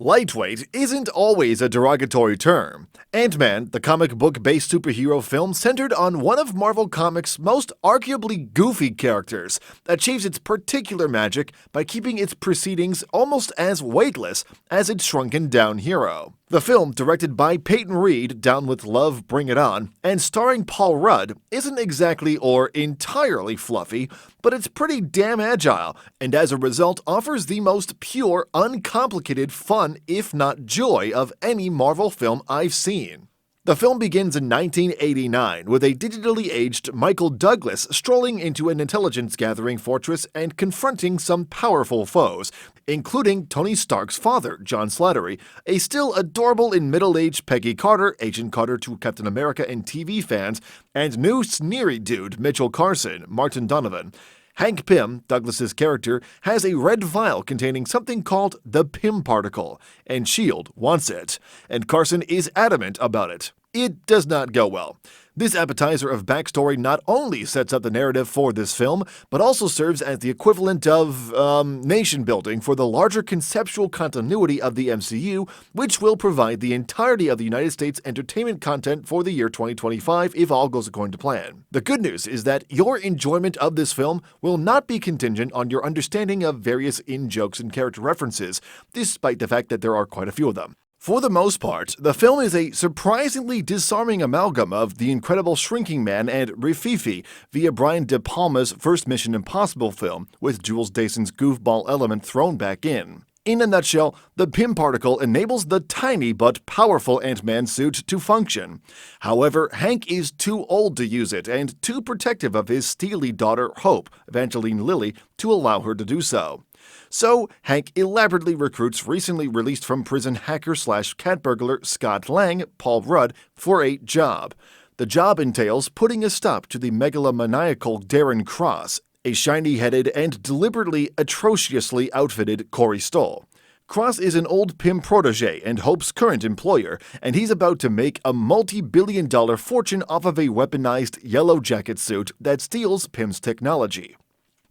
Lightweight isn't always a derogatory term. Ant-Man, the comic book-based superhero film centered on one of Marvel Comics' most arguably goofy characters, achieves its particular magic by keeping its proceedings almost as weightless as its shrunken-down hero. The film, directed by Peyton Reed, Down with Love, Bring It On, and starring Paul Rudd, isn't exactly or entirely fluffy, but it's pretty damn agile, and as a result offers the most pure, uncomplicated fun, if not joy, of any Marvel film I've seen. The film begins in 1989 with a digitally aged Michael Douglas strolling into an intelligence-gathering fortress and confronting some powerful foes, including Tony Stark's father, John Slattery, a still adorable in middle-aged Peggy Carter, Agent Carter to Captain America and TV fans, and new sneery dude Mitchell Carson, Martin Donovan. Hank Pym, Douglas's character, has a red vial containing something called the Pym particle, and S.H.I.E.L.D. wants it, and Carson is adamant about it. It does not go well. This appetizer of backstory not only sets up the narrative for this film, but also serves as the equivalent of, nation-building for the larger conceptual continuity of the MCU, which will provide the entirety of the United States entertainment content for the year 2025 if all goes according to plan. The good news is that your enjoyment of this film will not be contingent on your understanding of various in-jokes and character references, despite the fact that there are quite a few of them. For the most part, the film is a surprisingly disarming amalgam of The Incredible Shrinking Man and Rififi via Brian De Palma's first Mission Impossible film, with Jules Dason's goofball element thrown back in. In a nutshell, the Pym particle enables the tiny but powerful Ant-Man suit to function. However, Hank is too old to use it and too protective of his steely daughter, Hope, Evangeline Lilly, to allow her to do so. So, Hank elaborately recruits recently released from prison hacker/cat burglar Scott Lang, Paul Rudd, for a job. The job entails putting a stop to the megalomaniacal Darren Cross, a shiny-headed and deliberately atrociously outfitted Corey Stoll. Cross is an old Pym protege and Hope's current employer, and he's about to make a multi-billion-dollar fortune off of a weaponized yellow jacket suit that steals Pym's technology.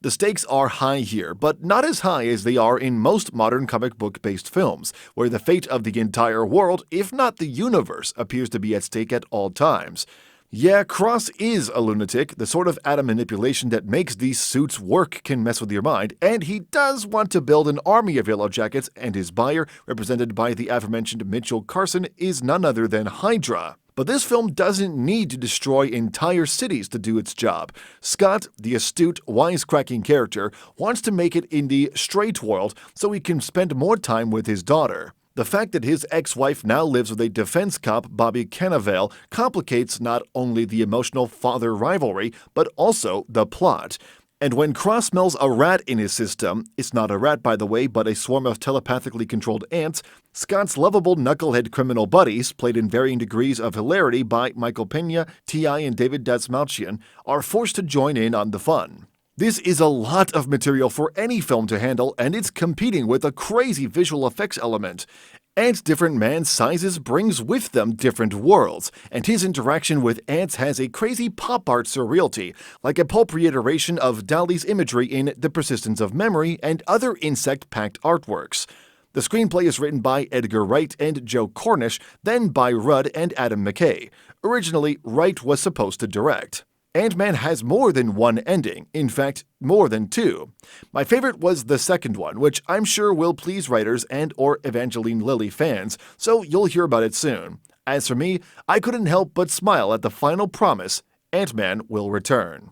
The stakes are high here, but not as high as they are in most modern comic book-based films, where the fate of the entire world, if not the universe, appears to be at stake at all times. Yeah, Cross is a lunatic. The sort of atom manipulation that makes these suits work can mess with your mind, and he does want to build an army of Yellow Jackets, and his buyer, represented by the aforementioned Mitchell Carson, is none other than Hydra. But this film doesn't need to destroy entire cities to do its job. Scott, the astute, wisecracking character, wants to make it in the straight world so he can spend more time with his daughter. The fact that his ex-wife now lives with a defense cop, Bobby Cannavale, complicates not only the emotional father rivalry, but also the plot. And when Cross smells a rat in his system, it's not a rat by the way, but a swarm of telepathically controlled ants, Scott's lovable knucklehead criminal buddies, played in varying degrees of hilarity by Michael Peña, T.I. and David Dastmalchian, are forced to join in on the fun. This is a lot of material for any film to handle, and it's competing with a crazy visual effects element. And different man sizes brings with them different worlds, and his interaction with ants has a crazy pop art surrealty, like a pulp reiteration of Dali's imagery in The Persistence of Memory and other insect-packed artworks. The screenplay is written by Edgar Wright and Joe Cornish, then by Rudd and Adam McKay. Originally, Wright was supposed to direct. Ant-Man has more than one ending, in fact, more than two. My favorite was the second one, which I'm sure will please writers and or Evangeline Lilly fans, so you'll hear about it soon. As for me, I couldn't help but smile at the final promise: Ant-Man will return.